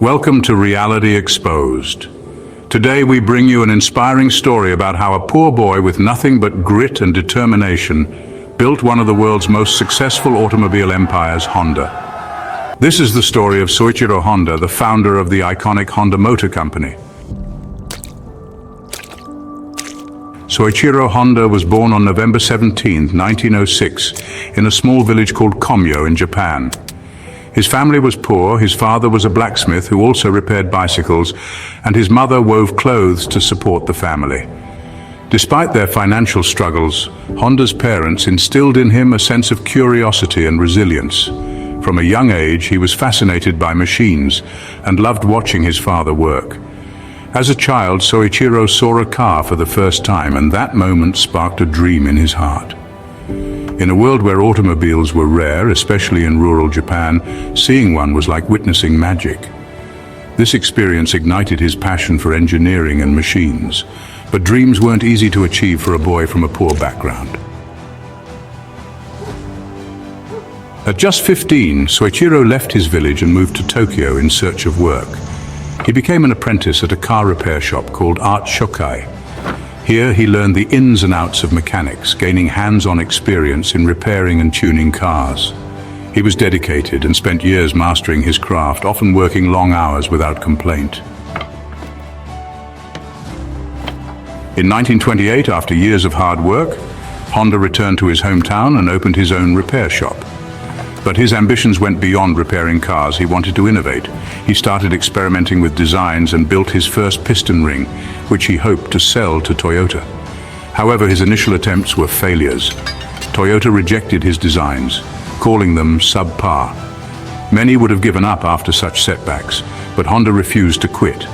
Welcome to Reality Exposed. Today we bring you an inspiring story about how a poor boy with nothing but grit and determination built one of the world's most successful automobile empires, Honda. This is the story of Soichiro Honda, the founder of the iconic Honda Motor Company. Soichiro Honda was born on November 17, 1906, in a small village called Komyo in Japan. His family was poor. His father was a blacksmith who also repaired bicycles, and his mother wove clothes to support the family. Despite their financial struggles, Honda's parents instilled in him a sense of curiosity and resilience. From a young age, he was fascinated by machines and loved watching his father work. As a child, Soichiro saw a car for the first time, and that moment sparked a dream in his heart. In a world where automobiles were rare, especially in rural Japan, seeing one was like witnessing magic. This experience ignited his passion for engineering and machines, but dreams weren't easy to achieve for a boy from a poor background. At just 15, Soichiro left his village and moved to Tokyo in search of work. He became an apprentice at a car repair shop called Art Shokai. Here he learned the ins and outs of mechanics, gaining hands-on experience in repairing and tuning cars. He was dedicated and spent years mastering his craft, often working long hours without complaint. In 1928, after years of hard work, Honda returned to his hometown and opened his own repair shop. But his ambitions went beyond repairing cars. He wanted to innovate. He started experimenting with designs and built his first piston ring, which he hoped to sell to Toyota. However, his initial attempts were failures. Toyota rejected his designs, calling them subpar. Many would have given up after such setbacks, but Honda refused to quit.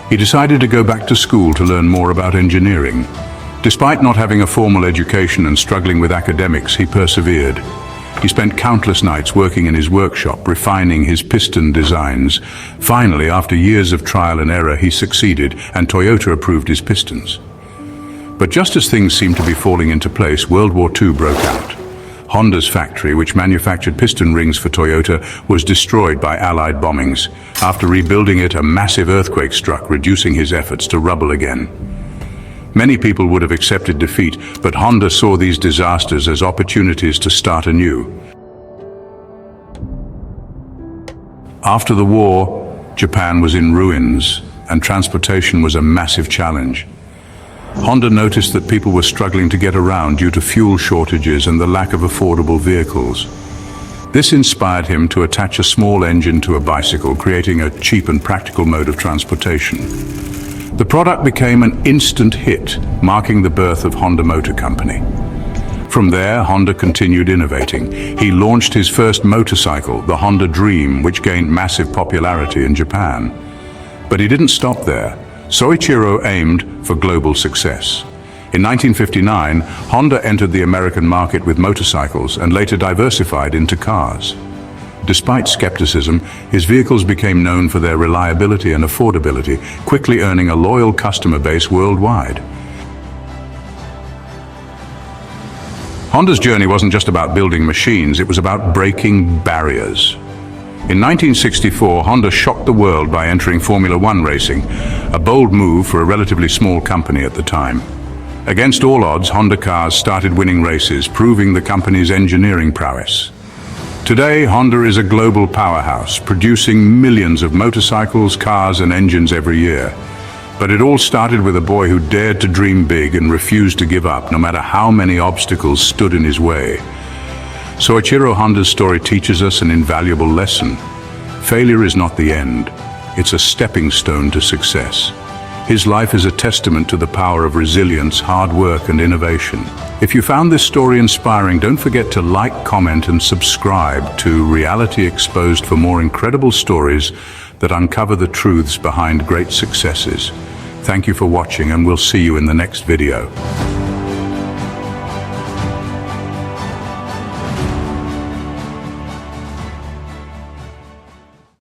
He decided to go back to school to learn more about engineering. Despite not having a formal education and struggling with academics, he persevered. He spent countless nights working in his workshop, refining his piston designs. Finally, after years of trial and error, he succeeded, and Toyota approved his pistons. But just as things seemed to be falling into place, World War II broke out. Honda's factory, which manufactured piston rings for Toyota, was destroyed by Allied bombings. After rebuilding it, a massive earthquake struck, reducing his efforts to rubble again. Many people would have accepted defeat, but Honda saw these disasters as opportunities to start anew. After the war, Japan was in ruins, and transportation was a massive challenge. Honda noticed that people were struggling to get around due to fuel shortages and the lack of affordable vehicles. This inspired him to attach a small engine to a bicycle, creating a cheap and practical mode of transportation. The product became an instant hit, marking the birth of Honda Motor Company. From there, Honda continued innovating. He launched his first motorcycle, the Honda Dream, which gained massive popularity in Japan. But he didn't stop there. Soichiro aimed for global success. In 1959, Honda entered the American market with motorcycles and later diversified into cars. Despite skepticism, his vehicles became known for their reliability and affordability, quickly earning a loyal customer base worldwide. Honda's journey wasn't just about building machines, it was about breaking barriers. In 1964, Honda shocked the world by entering Formula One racing, a bold move for a relatively small company at the time. Against all odds, Honda cars started winning races, proving the company's engineering prowess. Today, Honda is a global powerhouse, producing millions of motorcycles, cars, and engines every year. But it all started with a boy who dared to dream big and refused to give up, no matter how many obstacles stood in his way. Soichiro Honda's story teaches us an invaluable lesson. Failure is not the end. It's a stepping stone to success. His life is a testament to the power of resilience, hard work, and innovation. If you found this story inspiring, don't forget to like, comment, and subscribe to Reality Exposed for more incredible stories that uncover the truths behind great successes. Thank you for watching, and we'll see you in the next video.